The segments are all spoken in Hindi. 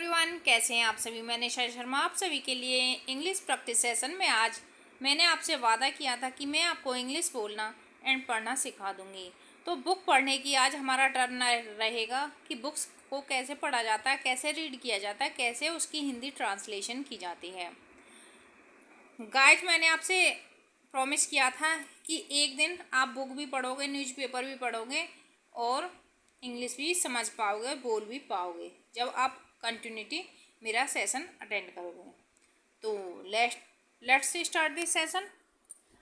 एवरीवन, कैसे हैं आप सभी। मैं निशा शर्मा आप सभी के लिए इंग्लिश प्रैक्टिस सेशन में आज मैंने आपसे वादा किया था कि मैं आपको इंग्लिश बोलना एंड पढ़ना सिखा दूंगी। तो बुक पढ़ने की आज हमारा टर्न रहेगा कि बुक्स को कैसे पढ़ा जाता है, कैसे रीड किया जाता है, कैसे उसकी हिंदी ट्रांसलेशन की जाती है। गाइस, मैंने आपसे प्रॉमिस किया था कि एक दिन आप बुक भी पढ़ोगे, न्यूज़पेपर भी पढ़ोगे और इंग्लिश भी समझ पाओगे, बोल भी पाओगे जब आप कंटिन्यूटी मेरा सेशन अटेंड करोगे। तो लेट्स स्टार्ट दिस सेशन।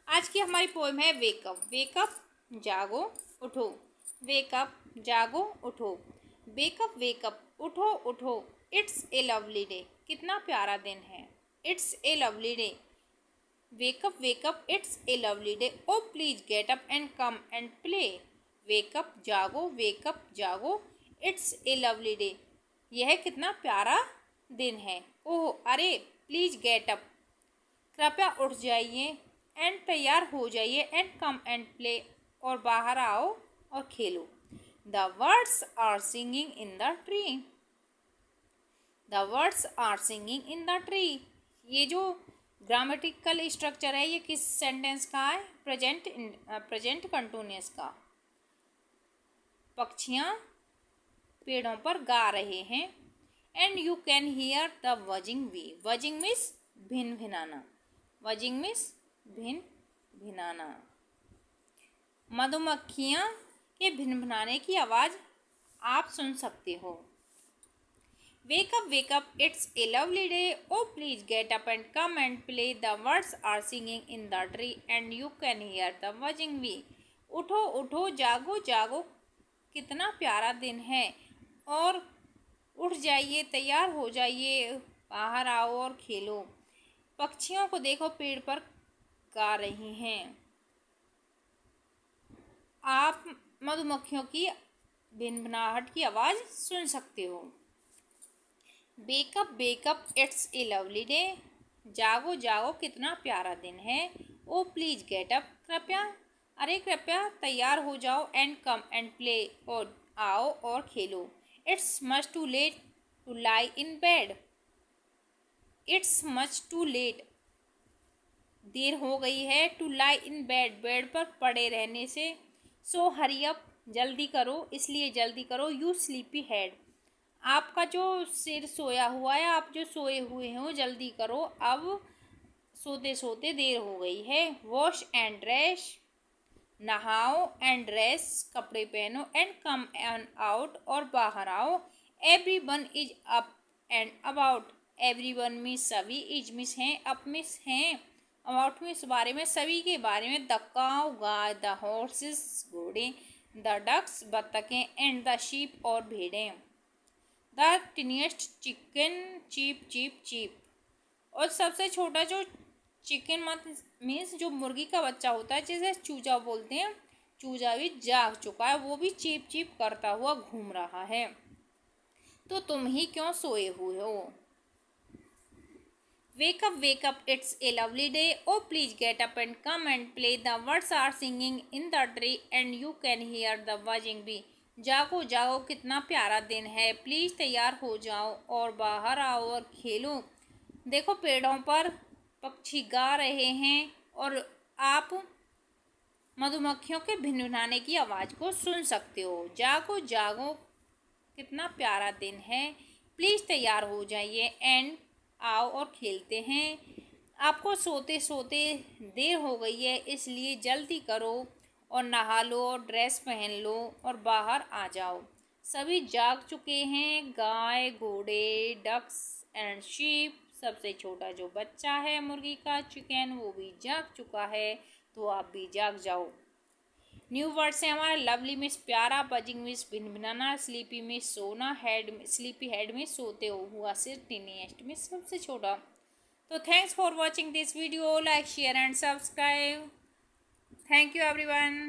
आज की हमारी पोएम है वेकअप। वेकअप जागो उठो, वेकअप जागो उठो, वेकअप वेकअप उठो उठो, इट्स ए लवली डे। कितना प्यारा दिन है, it's a lovely day. Wake up it's a lovely day, oh please get up and come and play. Wake up जागो, इट्स ए लवली डे। यह कितना प्यारा दिन है। ओह अरे, प्लीज गेट अप, कृपया उठ जाइए, एंड तैयार हो जाइए, एंड कम एंड प्ले, और बाहर आओ और खेलो। The words are singing in the tree, the words are singing in the tree. ये जो ग्रामेटिकल स्ट्रक्चर है ये किस सेंटेंस का है? प्रेजेंट कंटिन्यूअस का। पक्षियाँ पेड़ों पर गा रहे हैं। And you can hear the buzzing bee. Buzzing means भिन भिनाना, वजिंग मीन्स भिन भिनाना। मधुमक्खियाँ के भिन भिनाने की आवाज़ आप सुन सकते हो। Wake up it's a lovely day, oh please get up and come and play, the words are singing in the tree and you can hear the buzzing bee. उठो उठो, जागो जागो, कितना प्यारा दिन है, और उठ जाइए, तैयार हो जाइए, बाहर आओ और खेलो। पक्षियों को देखो, पेड़ पर गा रही हैं। आप मधुमक्खियों की भिनभिनाहट की आवाज़ सुन सकते हो। Wake up it's a lovely day, जागो जागो, कितना प्यारा दिन है। ओ प्लीज गेट अप, कृपया तैयार हो जाओ, एंड कम एंड प्ले, और आओ और खेलो। It's much too late to lie in bed, it's much too late, देर हो गई है, to lie in bed, bed पर पड़े रहने से। सो हरी अप, जल्दी करो, इसलिए जल्दी करो। यू स्लीपी हेड, आपका जो सिर सोया हुआ है, आप जो सोए हुए हो, जल्दी करो, अब सोते सोते देर हो गई है। वॉश एंड ड्रेस, नहाओ, एंड ड्रेस, कपड़े पहनो, एंड कम एंड आउट, और बाहर आओ। Everyone is up and about, everyone means सभी, इज मीन्स हैं, अप मीन्स हैं, अबाउट मीन्स बारे में, सभी के बारे में। द काउ गाय, द हॉर्सेस घोड़े, द डक्स बत्तखें, एंड द शीप और भेड़ें। The tiniest chicken cheep cheep cheep, और सबसे छोटा जो चिकन मीन्स जो मुर्गी का बच्चा होता है, जिसे चूजा बोलते हैं, चूजा भी जाग चुका है, वो भी चीप चीप करता हुआ घूम रहा है। तो तुम ही क्यों सोए हुए हो। Wake up it's a lovely day, oh please get up and come and play, the words are singing in the tree and you can hear the buzzing bee. जागो जागो, कितना प्यारा दिन है, प्लीज तैयार हो जाओ और बाहर आओ और खेलो। देखो, पेड़ों पर पक्षी गा रहे हैं और आप मधुमक्खियों के भिनभिनाने की आवाज़ को सुन सकते हो। जागो जागो, कितना प्यारा दिन है, प्लीज़ तैयार हो जाइए, एंड आओ और खेलते हैं। आपको सोते सोते देर हो गई है, इसलिए जल्दी करो और नहा लो और ड्रेस पहन लो और बाहर आ जाओ। सभी जाग चुके हैं, गाय, घोड़े, डक्स एंड शीप। सबसे छोटा जो बच्चा है मुर्गी का, चिकन, वो भी जाग चुका है, तो आप भी जाग जाओ। न्यू वर्ड्स है हमारा। लवली मीन्स प्यारा, बजिंग मीन्स भिनभिनाना, स्लीपी मीन्स सोना, स्लीपी हेड में सोते हुआ सिर, टीनिएस्ट में सबसे छोटा। तो thanks for watching this video, like share and subscribe. Thank you everyone.